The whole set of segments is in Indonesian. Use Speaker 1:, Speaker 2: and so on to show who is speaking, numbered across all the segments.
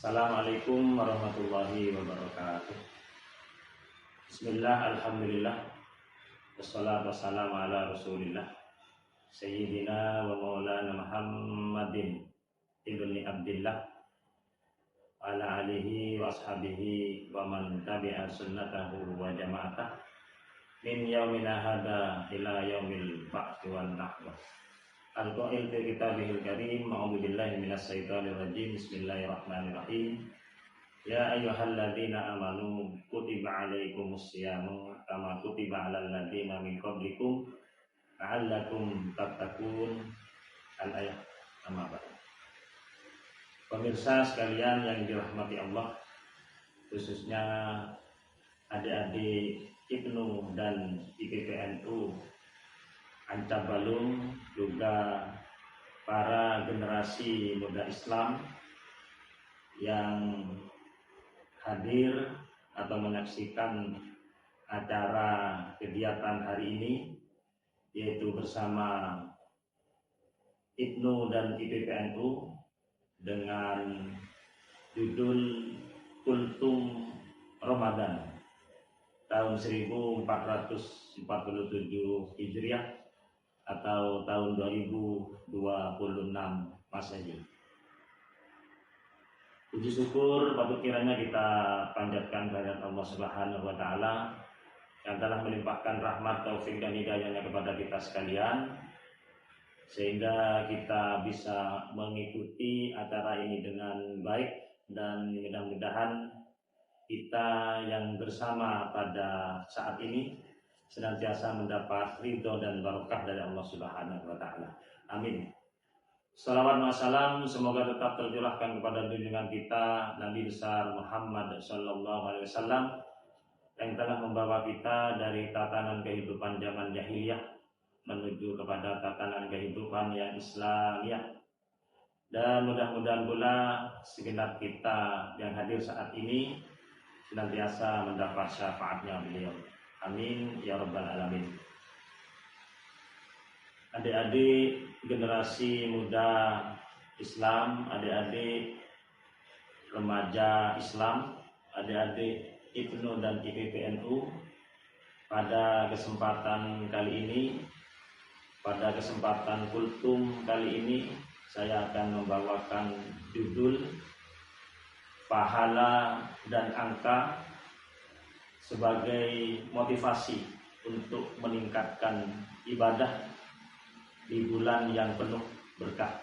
Speaker 1: Assalamualaikum warahmatullahi wabarakatuh. Bismillah, alhamdulillah, wassalatu wassalamu ala rasulillah Sayyidina wa maulana Muhammadin ibni Abdillah wa ala alihi wa ashabihi wa man tabi'a sunnatahu wa jama'atah min yaumina hada ila yaumil ba'thi wan nahwa. Al-Qail fi kitabihil karim, a'udzu billahi minas syaitonir rajim. Bismillahirrahmanirrahim. Ya ayyuhalladzina amanu kutiba alaikumus syamu kama kutiba alal ladzina min qablikum la'allakum tattaqun. Al-ayat. Amma ba'd. Pemirsa sekalian yang dirahmati Allah, khususnya adik-adik Ibnu dan IPPNU Ancabalung, juga para generasi muda Islam yang hadir atau menyaksikan acara kegiatan hari ini, yaitu bersama Ibnu dan IPPNU dengan judul Kultum Ramadan tahun 1447 Hijriah atau tahun 2026 Masehi. Puji syukur patut kiranya kita panjatkan kehadirat Allah Subhanahu wa taala yang telah melimpahkan rahmat, taufik dan hidayahnya kepada kita sekalian, sehingga kita bisa mengikuti acara ini dengan baik, dan mudah-mudahan kita yang bersama pada saat ini senantiasa mendapat ridho dan barokah dari Allah Subhanahu wa taala. Amin. Salawat wa salam semoga tetap tercurahkan kepada junjungan kita Nabi besar Muhammad sallallahu alaihi wasallam yang telah membawa kita dari tatanan kehidupan zaman jahiliyah menuju kepada tatanan kehidupan yang Islamiyah. Dan mudah-mudahan pula segenap kita yang hadir saat ini senantiasa mendapat syafaatnya beliau. Amin ya rabbal alamin. Adik-adik generasi muda Islam, adik-adik remaja Islam, adik-adik Ibnu dan IPPNU, pada kesempatan kali ini, pada kesempatan kultum kali ini, saya akan membawakan judul Pahala dan Angka sebagai motivasi untuk meningkatkan ibadah di bulan yang penuh berkah.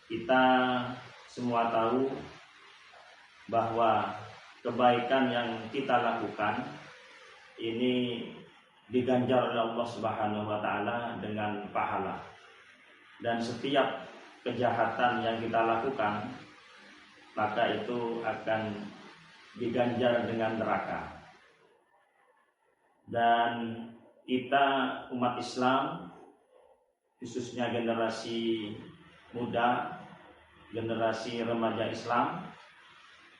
Speaker 1: Kita semua tahu bahwa kebaikan yang kita lakukan ini diganjar oleh Allah Subhanahu wa taala dengan pahala. Dan setiap kejahatan yang kita lakukan, maka itu akan diganjar dengan neraka. Dan kita umat Islam, khususnya generasi muda, generasi remaja Islam,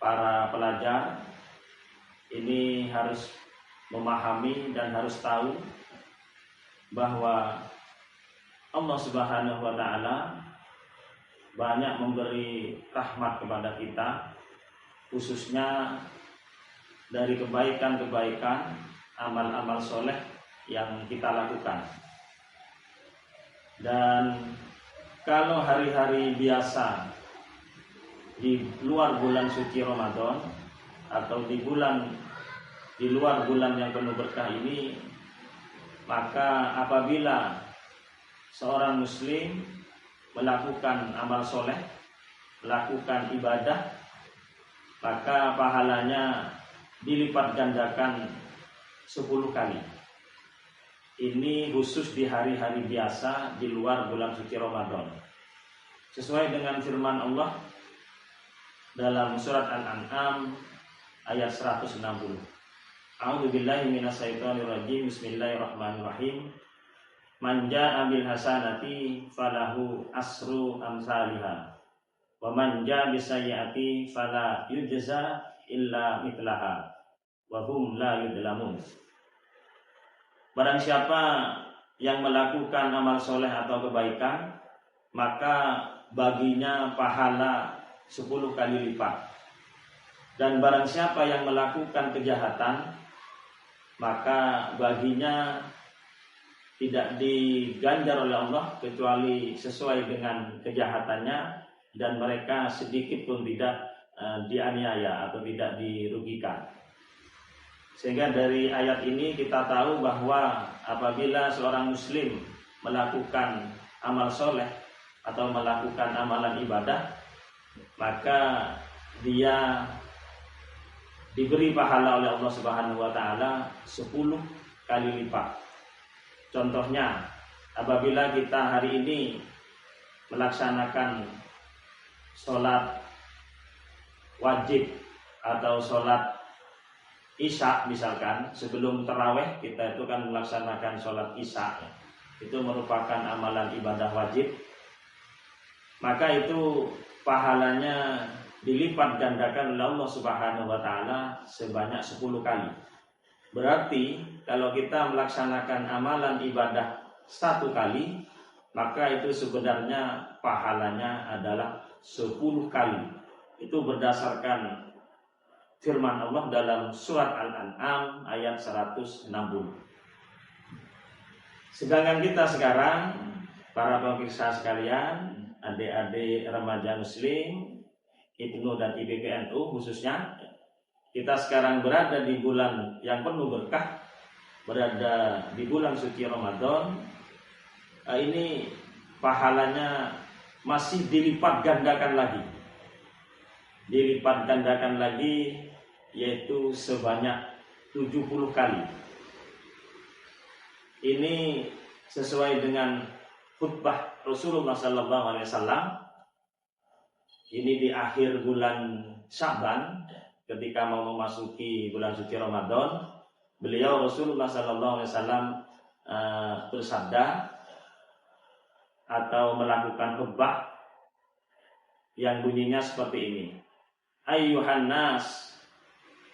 Speaker 1: para pelajar, ini harus memahami dan harus tahu bahwa Allah Subhanahu wa taala banyak memberi rahmat kepada kita, khususnya dari kebaikan-kebaikan, amal-amal soleh yang kita lakukan. Dan kalau hari-hari biasa di luar bulan suci Ramadan atau di luar bulan yang penuh berkah ini, maka apabila seorang muslim melakukan amal soleh, melakukan ibadah, maka pahalanya dilipat gandakan 10 kali. Ini khusus di hari-hari biasa di luar bulan suci Ramadan. Sesuai dengan firman Allah dalam surat Al-An'am ayat 160. A'udzu billahi minasyaitonir rajim. Bismillahirrahmanirrahim. Man jaa'a bil hasanati falahu asru amsalihha. Wa man jaa'a bis sayyi'ati fala yujza illa mithlaha wa hum la yudlamun. Barang siapa yang melakukan amal soleh atau kebaikan, maka baginya pahala 10 kali lipat. Dan barang siapa yang melakukan kejahatan, maka baginya tidak diganjar oleh Allah kecuali sesuai dengan kejahatannya, dan mereka sedikit pun tidak dianiaya atau tidak dirugikan. Sehingga dari ayat ini kita tahu bahwa apabila seorang muslim melakukan amal soleh atau melakukan amalan ibadah, maka dia diberi pahala oleh Allah Subhanahu wa taala 10 kali lipat. Contohnya, apabila kita hari ini melaksanakan sholat wajib atau sholat isya misalkan, sebelum tarawih kita itu kan melaksanakan sholat isya, itu merupakan amalan ibadah wajib, maka itu pahalanya dilipat gandakan oleh Allah Subhanahu wa taala sebanyak 10 kali. Berarti kalau kita melaksanakan amalan ibadah 1 kali, maka itu sebenarnya pahalanya adalah 10 kali. Itu berdasarkan firman Allah dalam surat Al-An'am ayat 160. Sedangkan kita sekarang, para pemirsa sekalian, adik-adik remaja muslim, IPNU dan IPPNU khususnya, kita sekarang berada di bulan yang penuh berkah, berada di bulan suci Ramadan. Ini pahalanya masih dilipat gandakan lagi. Dilipat gandakan lagi, yaitu sebanyak 70 kali. Ini sesuai dengan khutbah Rasulullah SAW. Ini di akhir bulan Sya'ban, ketika mau memasuki bulan suci Ramadan, beliau Rasulullah SAW bersabda atau melakukan khutbah yang bunyinya seperti ini: Ayyuhan nas,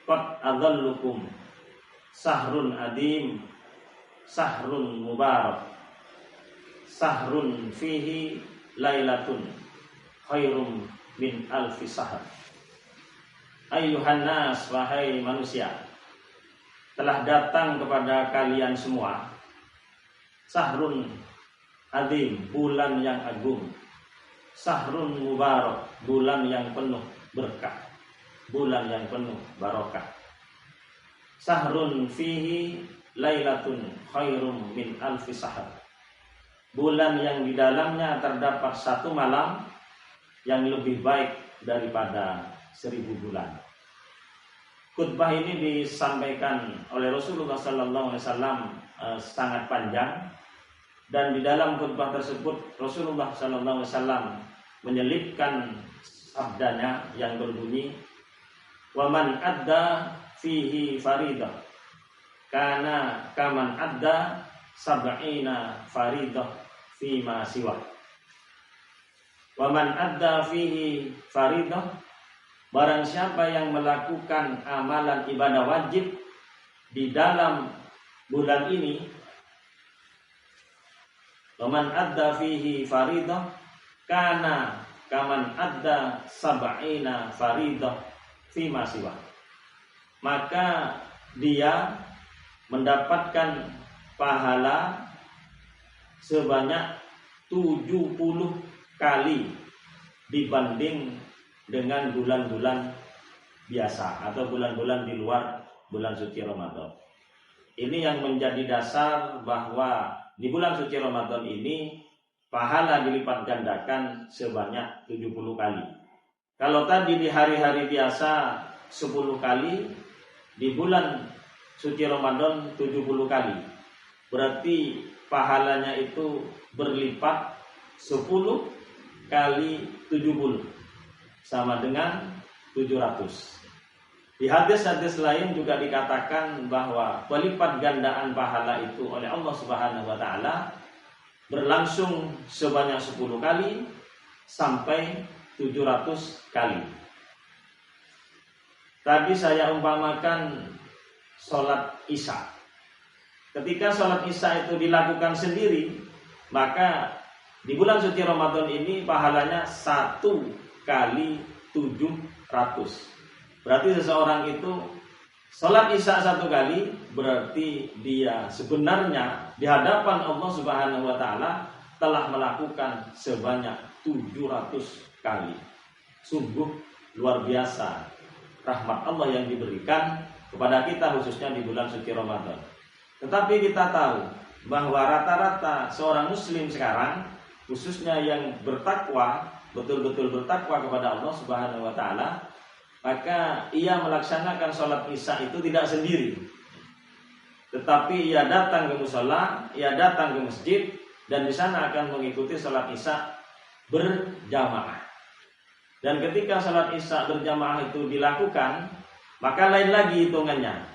Speaker 1: qad adallukum sahrun adim, sahrun mubarak, sahrun fihi lailatun khairum min alfi sahr. Ayyuhan nas, wahai manusia, telah datang kepada kalian semua sahrun adim, bulan yang agung, sahrun mubarak, bulan yang penuh berkah, bulan yang penuh barokah, sahrun fihi lailatun khairum min alfi sahr, bulan yang di dalamnya terdapat 1 malam yang lebih baik daripada 1000 bulan. Khutbah ini disampaikan oleh Rasulullah SAW sangat panjang, dan di dalam khutbah tersebut Rasulullah SAW menyelipkan sabdanya yang berbunyi, wa man adda fihi faridah kana kaman adda sab'ina faridah fima siwa. Wa man adda fihi faridah, barang siapa yang melakukan amalan ibadah wajib di dalam bulan ini, wa man adda fihi faridah kana kaman adda sab'ina faridah fima siwa, maka dia mendapatkan pahala sebanyak 70 kali dibanding dengan bulan-bulan biasa atau bulan-bulan di luar bulan suci Ramadan. Ini yang menjadi dasar bahwa di bulan suci Ramadan ini pahala dilipat gandakan sebanyak 70 kali. Kalau tadi di hari-hari biasa 10 kali, di bulan suci Ramadan 70 kali. Berarti pahalanya itu berlipat 10 kali 70 sama dengan 700. Di hadis-hadis lain juga dikatakan bahwa pelipat gandaan pahala itu oleh Allah Subhanahu wa taala berlangsung sebanyak 10 kali sampai 700 kali. Tadi saya umpamakan sholat isya. Ketika sholat isya itu dilakukan sendiri, maka di bulan suci Ramadan ini pahalanya 1 kali 700. Berarti seseorang itu sholat isya 1 kali, berarti dia sebenarnya di hadapan Allah Subhanahu wa taala telah melakukan sebanyak 700 kali. Sungguh luar biasa rahmat Allah yang diberikan kepada kita khususnya di bulan suci Ramadan. Tetapi kita tahu bahwa rata-rata seorang muslim sekarang, khususnya yang bertakwa, betul-betul bertakwa kepada Allah Subhanahu wa taala, maka ia melaksanakan sholat isya itu tidak sendiri. Tetapi ia datang ke mushola, ia datang ke masjid, dan di sana akan mengikuti sholat isya berjamaah. Dan ketika sholat isya berjamaah itu dilakukan, maka lain lagi hitungannya.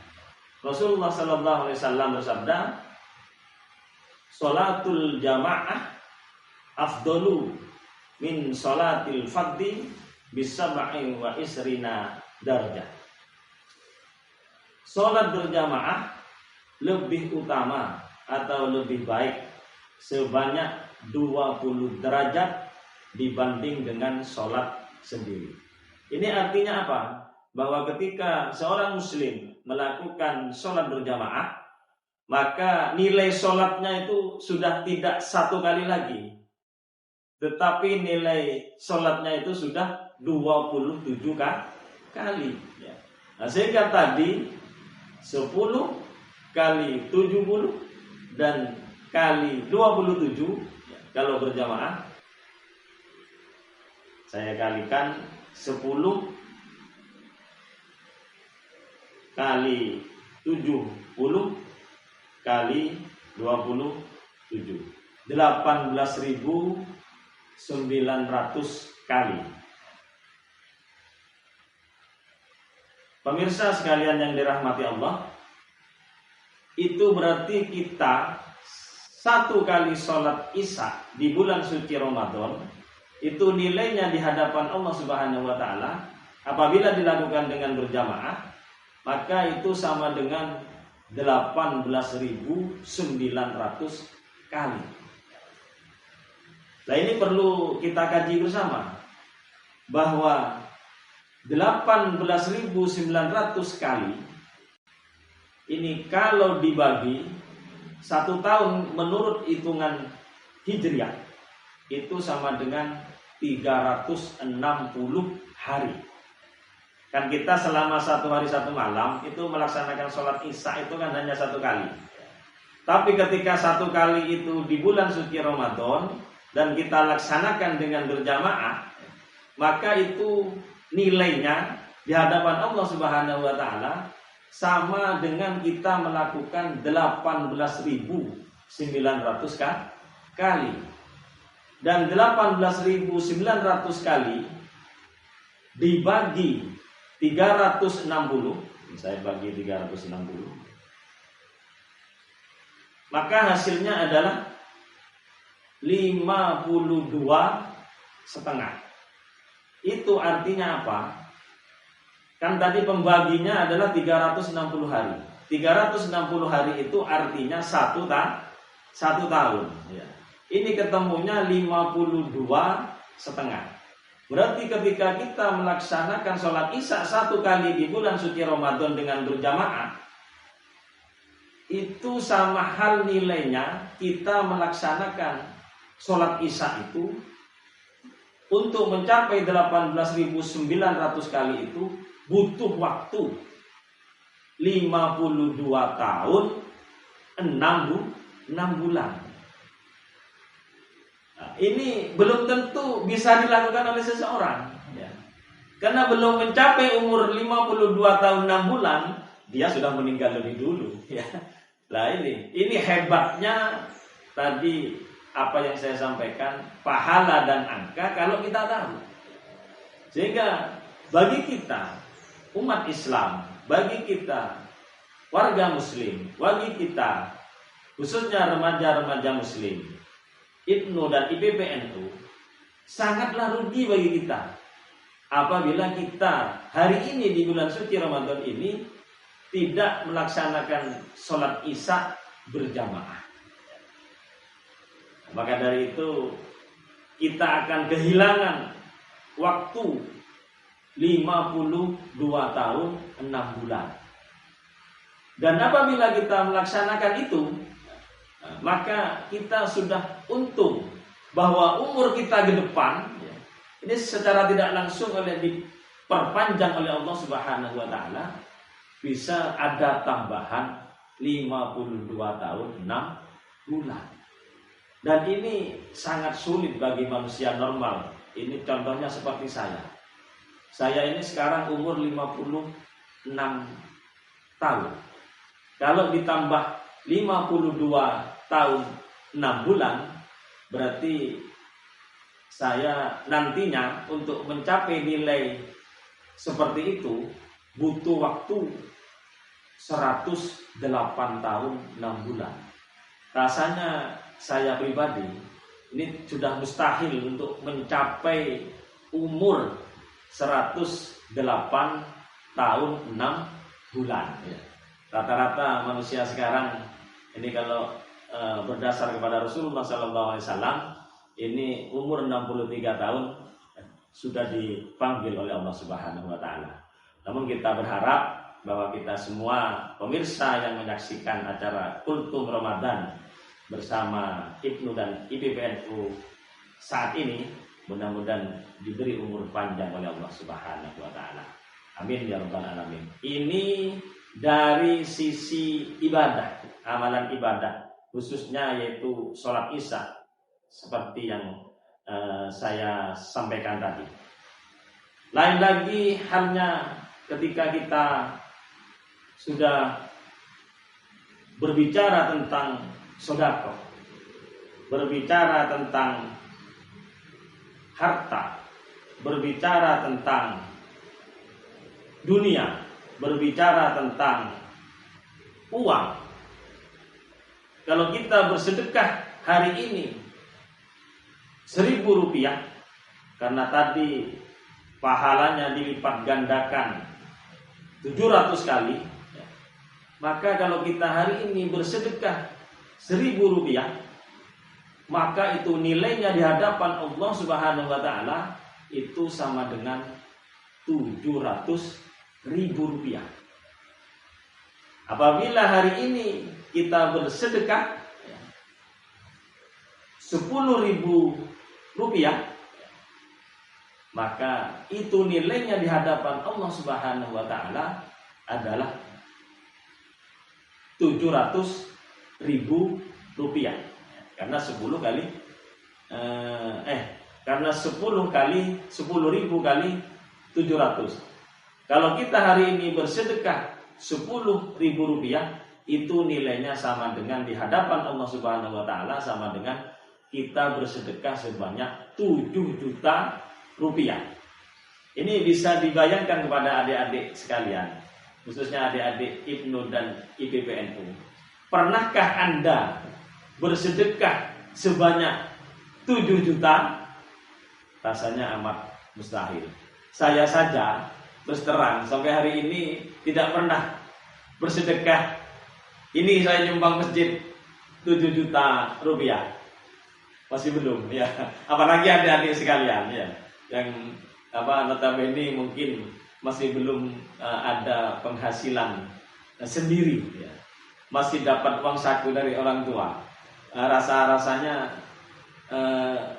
Speaker 1: Rasulullah SAW bersabda, sholatul jamaah afdolu min sholatil fardhi bisab'in wa isrina darjah. Sholat berjamaah lebih utama atau lebih baik sebanyak 20 derajat dibanding dengan sholat sendiri. Ini artinya apa? Bahwa ketika seorang muslim melakukan sholat berjamaah, maka nilai sholatnya itu sudah tidak 1 kali lagi, tetapi nilai sholatnya itu sudah 27 kali. Nah, sehingga tadi 10 kali 70 dan kali 27 kalau berjamaah, saya kalikan 10 kali 70 kali 27, 18.900 kali. Pemirsa sekalian yang dirahmati Allah, itu berarti kita 1 kali sholat isya di bulan suci Ramadan itu nilainya di hadapan Allah Subhanahu wa taala apabila dilakukan dengan berjamaah, maka itu sama dengan 18.900 kali. Nah, ini perlu kita kaji bersama bahwa 18.900 kali ini kalau dibagi 1 tahun menurut hitungan Hijriah itu sama dengan 360 hari. Kan kita selama 1 hari 1 malam itu melaksanakan sholat isya itu kan hanya 1 kali. Tapi ketika 1 kali itu di bulan suci Ramadan dan kita laksanakan dengan berjamaah, maka itu nilainya di hadapan Allah Subhanahu wa taala sama dengan kita melakukan 18.900 kali. Dan 18.900 kali dibagi 360, saya bagi 360, maka hasilnya adalah 52,5. Itu artinya apa? Kan tadi pembaginya adalah 360 hari. 360 hari itu artinya 1 tahun. Ya. Ini ketemunya 52,5. Berarti ketika kita melaksanakan sholat isya 1 kali di bulan suci Ramadan dengan berjamaah, itu sama hal nilainya kita melaksanakan sholat isya itu untuk mencapai 18.900 kali itu butuh waktu 52 tahun 6 bulan. Nah, ini belum tentu bisa dilakukan oleh seseorang, ya. Karena belum mencapai umur 52 tahun 6 bulan, dia sudah meninggal lebih dulu, ya. Nah, ini hebatnya tadi apa yang saya sampaikan, pahala dan angka kalau kita tahu. Sehingga bagi kita umat Islam, bagi kita warga muslim, bagi kita khususnya remaja-remaja muslim, IPNU dan IPPNU, sangatlah rugi bagi kita apabila kita hari ini di bulan suci Ramadan ini tidak melaksanakan sholat isya berjamaah. Maka dari itu kita akan kehilangan waktu 52 tahun 6 bulan. Dan apabila kita melaksanakan itu, maka kita sudah untung bahwa umur kita ke depan ini secara tidak langsung diperpanjang oleh Allah Subhanahu wa taala, bisa ada tambahan 52 tahun 6 bulan. Dan ini sangat sulit bagi manusia normal. Ini contohnya seperti saya. Saya ini sekarang umur 56 tahun. Kalau ditambah 52 tahun 6 bulan, berarti saya nantinya untuk mencapai nilai seperti itu butuh waktu 108 tahun 6 bulan. Rasanya saya pribadi ini sudah mustahil untuk mencapai umur 108 tahun 6 bulan. Rata-rata manusia sekarang ini kalau berdasar kepada Rasulullah SAW, ini umur 63 tahun sudah dipanggil oleh Allah Subhanahu wa taala. Namun kita berharap bahwa kita semua pemirsa yang menyaksikan acara Kultum Ramadan bersama Ibnu dan IPPNU saat ini, mudah-mudahan diberi umur panjang oleh Allah Subhanahu wa taala. Amin ya rabbal alamin. Ini dari sisi ibadah, amalan ibadah, khususnya yaitu sholat Isya, seperti yang saya sampaikan tadi. Lain lagi halnya ketika kita sudah berbicara tentang sedekah, berbicara tentang harta, berbicara tentang dunia, berbicara tentang uang. Kalau kita bersedekah hari ini 1.000 rupiah, karena tadi pahalanya dilipat gandakan 700 kali, maka kalau kita hari ini bersedekah 1.000 rupiah, maka itu nilainya di hadapan Allah Subhanahu wa taala itu sama dengan 700.000 rupiah. Apabila hari ini kita bersedekah 10.000 rupiah, maka itu nilainya di hadapan Allah Subhanahu wa taala adalah 700.000 rupiah. Karena 10 kali karena 10 kali 10.000 kali 700. Kalau kita hari ini bersedekah 10.000 rupiah, itu nilainya sama dengan di hadapan Allah Subhanahu wa taala sama dengan kita bersedekah sebanyak 7 juta rupiah. Ini bisa dibayangkan kepada adik-adik sekalian, khususnya adik-adik Ibnu dan IPPNU. Pernahkah Anda bersedekah sebanyak 7 juta? Rasanya amat mustahil. Saya saja terus terang sampai hari ini tidak pernah bersedekah. Ini saya nyumbang masjid 7 juta rupiah. Masih belum ya. Apalagi adik-adik sekalian ya, yang notabene mungkin masih belum ada penghasilan sendiri ya. Masih dapat uang saku dari orang tua. Rasa-rasanya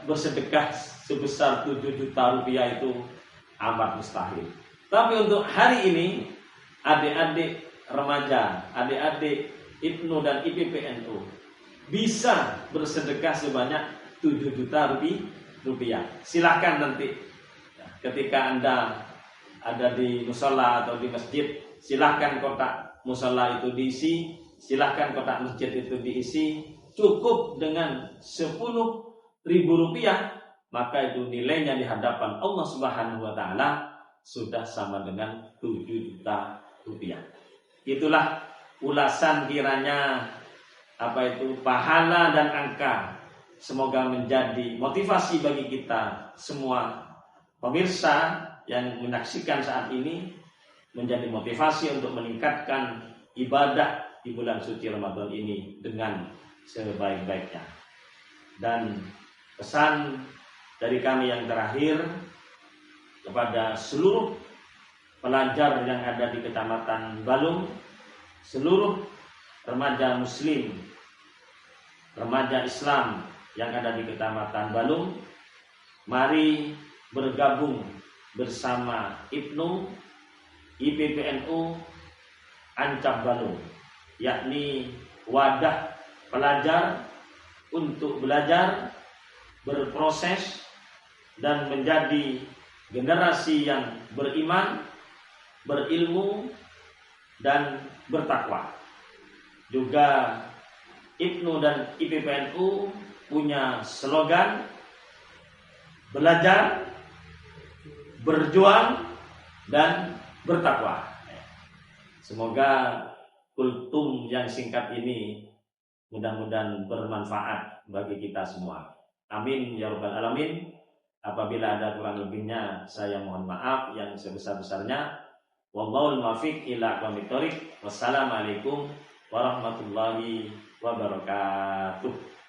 Speaker 1: bersedekah sebesar 7 juta rupiah itu amat mustahil. Tapi untuk hari ini adik-adik remaja, adik-adik Ibnu dan IPPNU bisa bersedekah sebanyak 7 juta rupiah. Silahkan nanti ketika Anda ada di musola atau di masjid, silahkan kotak musola itu diisi, silahkan kotak masjid itu diisi. Cukup dengan 10.000 rupiah, maka itu nilainya di hadapan Allah Subhanahu wa taala sudah sama dengan 7 juta rupiah. Itulah ulasan kiranya pahala dan angka. Semoga menjadi motivasi bagi kita semua pemirsa yang menyaksikan saat ini, menjadi motivasi untuk meningkatkan ibadah di bulan suci Ramadan ini dengan sebaik-baiknya. Dan pesan dari kami yang terakhir kepada seluruh pelajar yang ada di Kecamatan Balung, seluruh remaja muslim, remaja Islam yang ada di Kecamatan Balung, mari bergabung bersama IPPNU Ancap Balung, yakni wadah pelajar untuk belajar, berproses, dan menjadi generasi yang beriman, berilmu, dan bertakwa. Juga IPNU dan IPPNU punya slogan belajar, berjuang, dan bertakwa. Semoga kultum yang singkat ini mudah-mudahan bermanfaat bagi kita semua. Amin ya rabbal alamin. Apabila ada kurang lebihnya, saya mohon maaf yang sebesar-besarnya. Wallahul muwaffiq ila aqwamit thoriq. Wassalamualaikum warahmatullahi wabarakatuh.